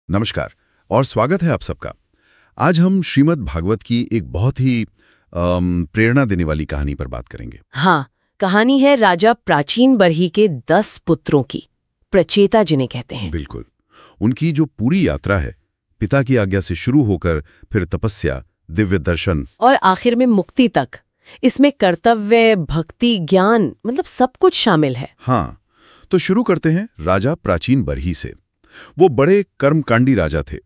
नमस्कार और स्वागत है आप सबका। आज हम श्रीमद् भागवत की एक बहुत ही प्रेरणा देने वाली कहानी पर बात करेंगे। हाँ, कहानी है राजा प्राचीन बरही के 10 पुत्रों की, प्रचेता जिन्हें कहते हैं। बिल्कुल, उनकी जो पूरी यात्रा है, पिता की आज्ञा से शुरू होकर फिर तपस्या, दिव्य दर्शन और आखिर में मुक्ति तक, इसमें कर्तव्य, भक्ति, ज्ञान, मतलब सब कुछ शामिल है। हाँ, तो शुरू करते हैं राजा प्राचीन बरही से। वो बड़े कर्मकांडी राजा थे।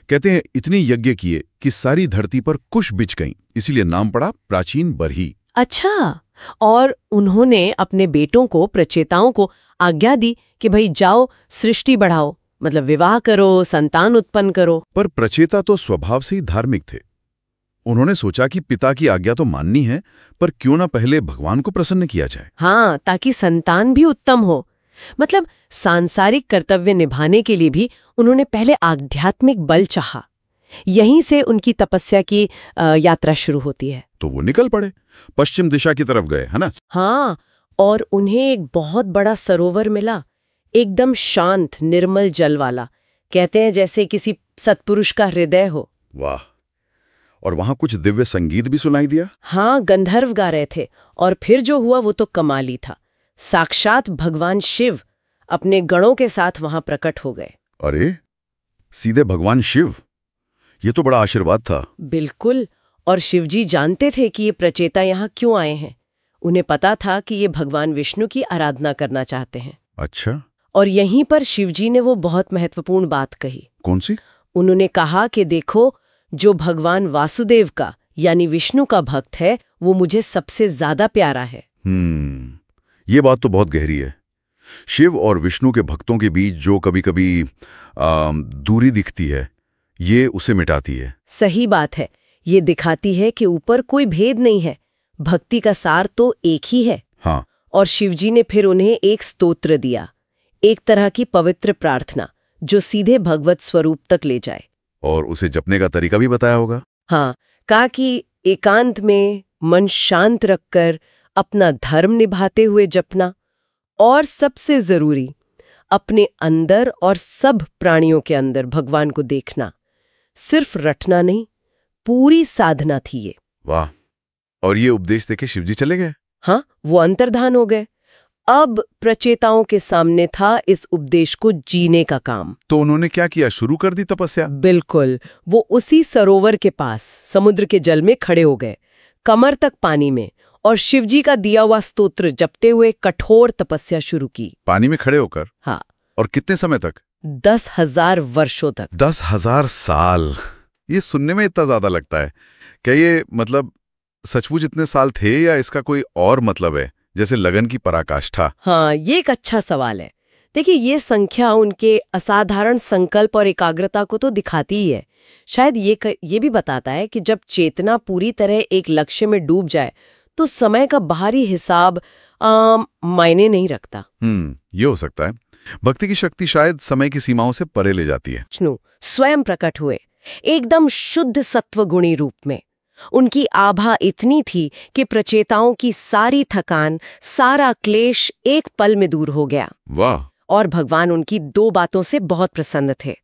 कहते हैं इतने यज्ञ किए कि सारी धरती पर कुश बिछ गईं, इसीलिए नाम पड़ा प्राचीन बरही। अच्छा, और उन्होंने अपने बेटों को, प्रचेताओं को आज्ञा दी कि भाई जाओ सृष्टि बढ़ाओ, मतलब विवाह करो, संतान उत्पन्न करो। पर प्रचेता तो स्वभाव से ही धार्मिक थे। उन्होंने सोचा कि पिता की आज्ञा तो माननी है, पर क्यों ना पहले भगवान को प्रसन्न किया जाए। हाँ, ताकि संतान भी उत्तम हो। मतलब सांसारिक कर्तव्य निभाने के लिए भी उन्होंने पहले आध्यात्मिक बल चाहा। यहीं से उनकी तपस्या की यात्रा शुरू होती है। तो वो निकल पड़े, पश्चिम दिशा की तरफ गए, है ना? हाँ, और उन्हें एक बहुत बड़ा सरोवर मिला, एकदम शांत, निर्मल जल वाला। कहते हैं जैसे किसी सत्पुरुष का हृदय हो। वाह! और वहां कुछ दिव्य संगीत भी सुनाई दिया। हाँ, गंधर्व गा रहे थे। और फिर जो हुआ वो तो कमाली था। साक्षात भगवान शिव अपने गणों के साथ वहां प्रकट हो गए। अरे, सीधे भगवान शिव! ये तो बड़ा आशीर्वाद था। बिल्कुल, और शिवजी जानते थे कि ये प्रचेता यहाँ क्यों आए हैं। उन्हें पता था कि ये भगवान विष्णु की आराधना करना चाहते हैं। अच्छा, और यहीं पर शिवजी ने वो बहुत महत्वपूर्ण बात कही। कौन सी? उन्होंने कहा कि देखो, जो भगवान वासुदेव का यानी विष्णु का भक्त है, वो मुझे सबसे ज्यादा प्यारा है। ये बात तो बहुत गहरी है। शिव और विष्णु के भक्तों के बीच जो कभी-कभी दूरी दिखती है, ये उसे मिटाती है। सही बात है। ये दिखाती है कि ऊपर कोई भेद नहीं है, भक्ति का सार तो एक ही है। हाँ। और शिवजी ने फिर उन्हें एक स्तोत्र दिया, एक तरह की पवित्र प्रार्थना जो सीधे भगवत स्वरूप तक ले जाए। और उसे जपने का तरीका भी बताया होगा। हाँ, कहा कि एकांत में मन शांत रखकर अपना धर्म निभाते हुए जपना, और सबसे जरूरी अपने अंदर और सब प्राणियों के अंदर भगवान को देखना। सिर्फ रटना नहीं, पूरी साधना थी ये। वाह! और ये उपदेश देके शिवजी चले गए? हाँ, वो अंतर्धान हो गए। अब प्रचेताओं के सामने था इस उपदेश को जीने का काम। तो उन्होंने क्या किया? शुरू कर दी तपस्या? बिल्कुल, वो उसी सरोवर के पास समुद्र के जल में खड़े हो गए, कमर तक पानी में, और शिवजी का दिया हुआ स्तोत्र जपते हुए कठोर तपस्या शुरू की। पानी में खड़े होकर? हाँ। और कितने समय तक? 10,000 वर्षों तक। 10,000 साल! ये सुनने में इतना ज्यादा लगता है। क्या ये मतलब सचमुच इतने साल थे, या इसका कोई और मतलब है, जैसे लगन की पराकाष्ठा? हाँ, ये एक अच्छा सवाल है। देखिए, ये संख्या उनके असाधारण संकल्प और एकाग्रता को तो दिखाती ही है। शायद ये भी बताता है कि जब चेतना पूरी तरह एक लक्ष्य में डूब जाए तो समय का बाहरी हिसाब मायने नहीं रखता। ये हो सकता है। भक्ति की शक्ति शायद समय की सीमाओं से परे ले जाती है। विष्णु स्वयं प्रकट हुए, एकदम शुद्ध सत्व गुणी रूप में। उनकी आभा इतनी थी कि प्रचेताओं की सारी थकान, सारा क्लेश एक पल में दूर हो गया। वाह! और भगवान उनकी 2 बातों से बहुत प्रसन्न थे।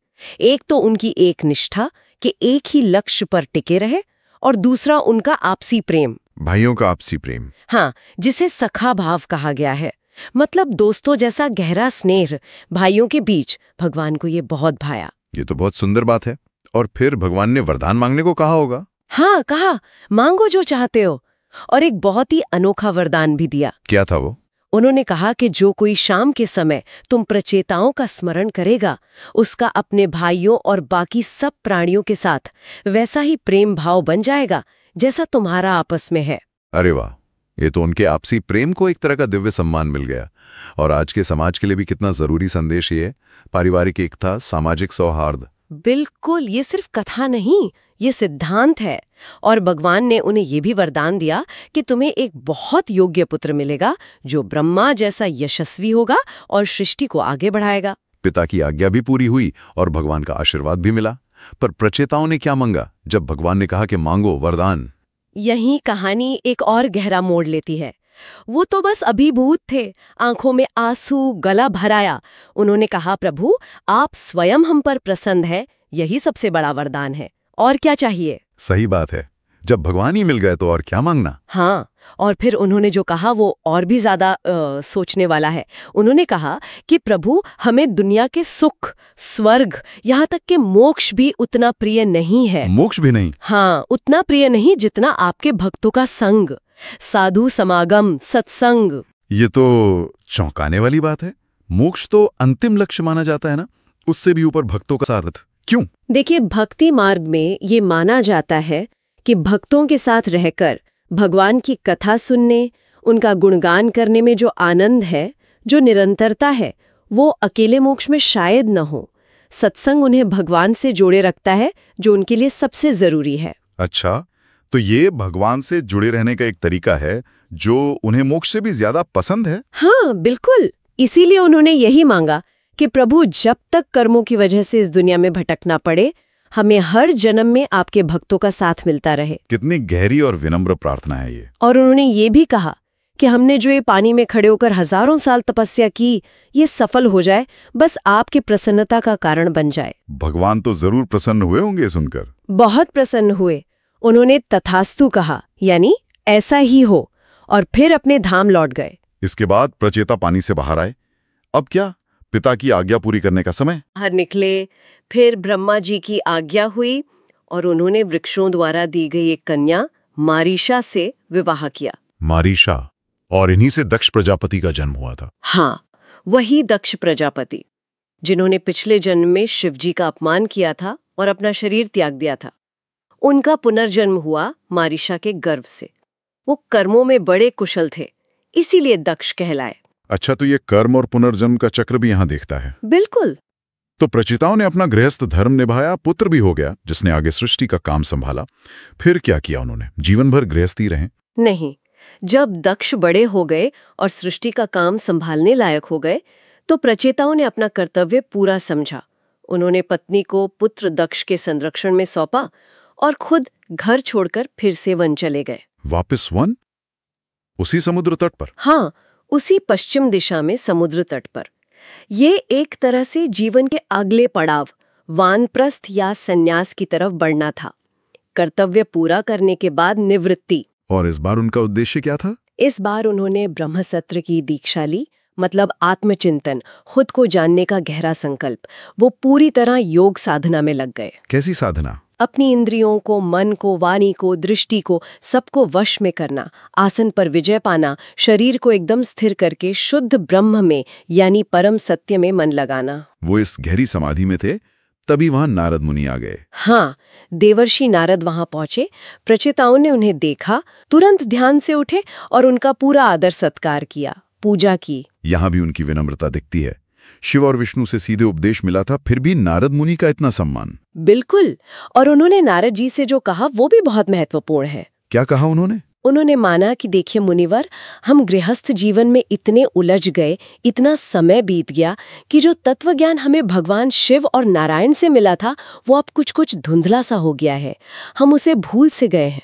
एक तो उनकी एक निष्ठा कि एक ही लक्ष्य पर टिके रहे, और दूसरा उनका आपसी प्रेम, भाइयों का आपसी प्रेम। हाँ, जिसे सखा भाव कहा गया है। मतलब दोस्तों जैसा गहरा स्नेह भाइयों के बीच। भगवान को ये बहुत भाया। ये तो बहुत सुंदर बात है। और फिर भगवान ने वरदान मांगने को कहा होगा? हाँ, कहा मांगो जो चाहते हो। और एक बहुत ही अनोखा वरदान भी दिया। क्या था वो? उन्होंने कहा कि जो कोई शाम के समय तुम प्रचेताओं का स्मरण करेगा, उसका अपने भाइयों और बाकी सब प्राणियों के साथ वैसा ही प्रेम भाव बन जाएगा जैसा तुम्हारा आपस में है। अरे वाह! ये तो उनके आपसी प्रेम को एक तरह का दिव्य सम्मान मिल गया। और आज के समाज के लिए भी कितना जरूरी संदेश ये है। पारिवारिक एकता, सामाजिक सौहार्द। बिल्कुल, ये सिर्फ कथा नहीं, ये सिद्धांत है। और भगवान ने उन्हें ये भी वरदान दिया कि तुम्हें एक बहुत योग्य पुत्र मिलेगा जो ब्रह्मा जैसा यशस्वी होगा और सृष्टि को आगे बढ़ाएगा। पिता की आज्ञा भी पूरी हुई और भगवान का आशीर्वाद भी मिला। पर प्रचेताओं ने क्या मांगा जब भगवान ने कहा कि मांगो वरदान? यही कहानी एक और गहरा मोड़ लेती है। वो तो बस अभिभूत थे, आंखों में आंसू, गला भराया। उन्होंने कहा, प्रभु आप स्वयं हम पर प्रसन्न है, यही सबसे बड़ा वरदान है, और क्या चाहिए। सही बात है, जब भगवान ही मिल गए तो और क्या मांगना। हाँ, और फिर उन्होंने जो कहा वो और भी ज्यादा सोचने वाला है। उन्होंने कहा कि प्रभु हमें दुनिया के सुख, स्वर्ग, यहाँ तक कि मोक्ष भी उतना प्रिय नहीं है। मोक्ष भी नहीं? हाँ, उतना प्रिय नहीं जितना आपके भक्तों का संग, साधु समागम, सत्संग। ये तो चौंकाने वाली बात है। मोक्ष तो अंतिम लक्ष्य माना जाता है ना, उससे भी ऊपर भक्तों का सारथ क्यों? देखिए, भक्ति मार्ग में ये माना जाता है कि भक्तों के साथ रहकर भगवान की कथा सुनने, उनका गुणगान करने में जो आनंद है, जो निरंतरता है, वो अकेले मोक्ष में शायद न हो। सत्संग उन्हें भगवान से जोड़े रखता है, जो उनके लिए सबसे जरूरी है। अच्छा, तो ये भगवान से जुड़े रहने का एक तरीका है जो उन्हें मोक्ष से भी ज्यादा पसंद है। हाँ, बिल्कुल। इसीलिए उन्होंने यही मांगा कि प्रभु जब तक कर्मों की वजह से इस दुनिया में भटकना पड़े, हमें हर जन्म में आपके भक्तों का साथ मिलता रहे। कितनी गहरी और विनम्र प्रार्थना है ये। और उन्होंने ये भी कहा कि हमने जो ये पानी में खड़े होकर हजारों साल तपस्या की, ये सफल हो जाए, बस आपकी प्रसन्नता का कारण बन जाए। भगवान तो जरूर प्रसन्न हुए होंगे सुनकर। बहुत प्रसन्न हुए। उन्होंने तथास्तु कहा, यानी ऐसा ही हो, और फिर अपने धाम लौट गए। इसके बाद प्रचेता पानी से बाहर आए। अब क्या? पिता की आज्ञा पूरी करने का समय। बाहर निकले, फिर ब्रह्मा जी की आज्ञा हुई और उन्होंने वृक्षों द्वारा दी गई एक कन्या मारीशा से विवाह किया। मारीशा, और इन्हीं से दक्ष प्रजापति का जन्म हुआ था। हाँ, वही दक्ष प्रजापति जिन्होंने पिछले जन्म में शिवजी का अपमान किया था और अपना शरीर त्याग दिया था। उनका पुनर्जन्म हुआ मारीशा के गर्भ से। वो कर्मों में बड़े कुशल थे, इसीलिए दक्ष कहलाए। अच्छा, तो ये कर्म और पुनर्जन्म का चक्र भी यहाँ दिखता है। बिल्कुल। तो प्रचिताओं ने अपना गृहस्थ धर्म निभाया, पुत्र भी हो गया जिसने आगे सृष्टि का काम संभाला। फिर क्या किया उन्होंने? जीवन भर गृहस्थी रहे? नहीं, जब दक्ष बड़े हो गए और सृष्टि का काम संभालने लायक हो गए, तो प्रचेताओं ने अपना कर्तव्य पूरा समझा। उन्होंने पत्नी को पुत्र दक्ष के संरक्षण में सौंपा और खुद घर छोड़कर फिर से वन चले गए। वापस वन? उसी समुद्र तट पर? हाँ, उसी पश्चिम दिशा में समुद्र तट पर। ये एक तरह से जीवन के अगले पड़ाव, वानप्रस्थ या संन्यास की तरफ बढ़ना था। कर्तव्य पूरा करने के बाद निवृत्ति। और इस बार उनका उद्देश्य क्या था? इस बार उन्होंने ब्रह्मसत्र की दीक्षा ली, मतलब आत्मचिंतन, खुद को जानने का गहरा संकल्प। वो पूरी तरह योग साधना में लग गए। कैसी साधना? अपनी इंद्रियों को, मन को, वाणी को, दृष्टि को, सबको वश में करना, आसन पर विजय पाना, शरीर को एकदम स्थिर करके शुद्ध ब्रह्म में यानी परम सत्य में मन लगाना। वो इस गहरी समाधि में थे, तभी वहां नारद मुनि आ गए। हाँ, देवर्षि नारद वहां पहुंचे। प्रचेताओं ने उन्हें देखा, तुरंत ध्यान से उठे और उनका पूरा आदर सत्कार किया, पूजा की। यहाँ भी उनकी विनम्रता दिखती है। शिव और विष्णु से सीधे उपदेश मिला था, फिर भी नारद मुनि का इतना सम्मान। बिल्कुल। और उन्होंने नारद जी से जो कहा वो भी बहुत महत्वपूर्ण है। क्या कहा उन्होंने? उन्होंने माना कि देखिए मुनिवर, हम गृहस्थ जीवन में इतने उलझ गए, इतना समय बीत गया कि जो तत्वज्ञान हमें भगवान शिव और नारायण से मिला था वो अब कुछ कुछ धुंधला सा हो गया है। हम उसे भूल से गए हैं।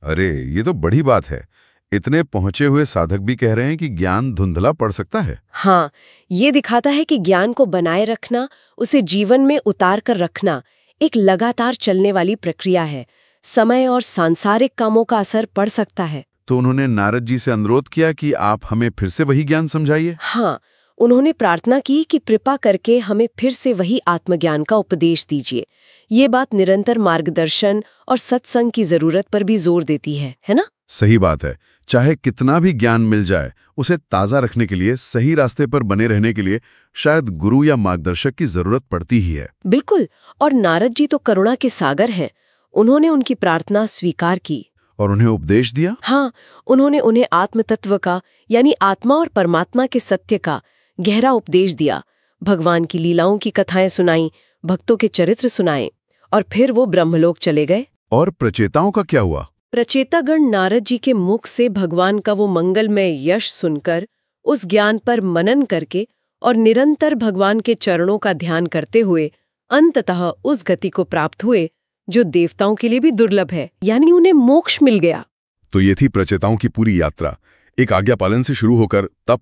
अरे, ये तो बड़ी बात है। इतने पहुंचे हुए साधक भी कह रहे हैं कि ज्ञान धुंधला पड़ सकता है। हाँ, ये दिखाता है कि ज्ञान को बनाए रखना, उसे जीवन में उतार कर रखना एक लगातार चलने वाली प्रक्रिया है। समय और सांसारिक कामों का असर पड़ सकता है। तो उन्होंने नारद जी से अनुरोध किया कि आप हमें फिर से वही ज्ञान समझाइए। हाँ, उन्होंने प्रार्थना की कि कृपा करके हमें फिर से वही आत्मज्ञान का उपदेश दीजिए। ये बात निरंतर मार्गदर्शन और सत्संग की जरूरत पर भी जोर देती है ना? सही बात है। चाहे कितना भी ज्ञान मिल जाए, उसे ताज़ा रखने के लिए, सही रास्ते पर बने रहने के लिए शायद गुरु या मार्गदर्शक की जरूरत पड़ती ही है। बिल्कुल। और नारद जी तो करुणा के सागर हैं। उन्होंने उनकी प्रार्थना स्वीकार की और उन्हें उपदेश दिया। हाँ, उन्होंने उन्हें आत्म तत्व का यानी आत्मा और परमात्मा के सत्य का गहरा उपदेश दिया। भगवान की लीलाओं की कथाएं सुनाई, भक्तों के चरित्र सुनाए, और फिर वो ब्रह्मलोक चले गए। और प्रचेताओं का क्या हुआ? प्रचेतागण नारद जी के मुख से भगवान का वो मंगलमय यश सुनकर, उस ज्ञान पर मनन करके और निरंतर भगवान के चरणों का ध्यान करते हुए अंततः उस गति को प्राप्त हुए जो देवताओं के लिए भी दुर्लभ है, यानी उन्हें मोक्ष मिल गया। तो ये थी प्रचेताओं की पूरी यात्रा, एक आज्ञा पालन से शुरू होकर तप,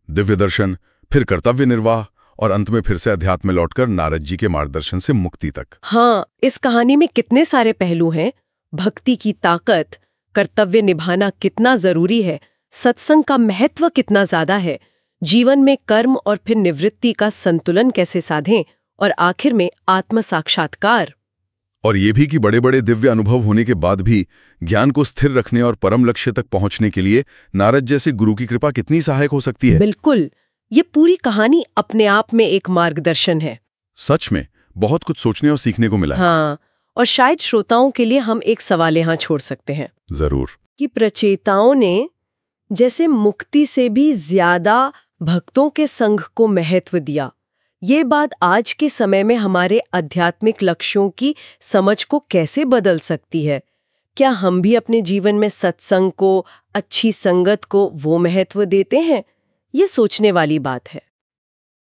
दिव्य दर्शन, फिर कर्तव्य निर्वाह और अंत में फिर से अध्यात्म में लौटकर नारद जी के मार्गदर्शन से मुक्ति तक। हाँ, इस कहानी में कितने सारे पहलू हैं। भक्ति की ताकत, कर्तव्य निभाना कितना जरूरी है, सत्संग का महत्व कितना ज्यादा है, जीवन में कर्म और फिर निवृत्ति का संतुलन कैसे साधें, और आखिर में आत्म साक्षात्कार। और ये भी कि बड़े बड़े दिव्य अनुभव होने के बाद भी ज्ञान को स्थिर रखने और परम लक्ष्य तक पहुंचने के लिए नारद जैसे गुरु की कृपा कितनी सहायक हो सकती है। बिल्कुल, ये पूरी कहानी अपने आप में एक मार्गदर्शन है। सच में बहुत कुछ सोचने और सीखने को मिला है। हाँ, और शायद श्रोताओं के लिए हम एक सवाल यहाँ छोड़ सकते हैं जरूर, कि प्रचेताओं ने जैसे मुक्ति से भी ज्यादा भक्तों के संग को महत्व दिया, ये बात आज के समय में हमारे आध्यात्मिक लक्ष्यों की समझ को कैसे बदल सकती है? क्या हम भी अपने जीवन में सत्संग को, अच्छी संगत को वो महत्व देते हैं? ये सोचने वाली बात है।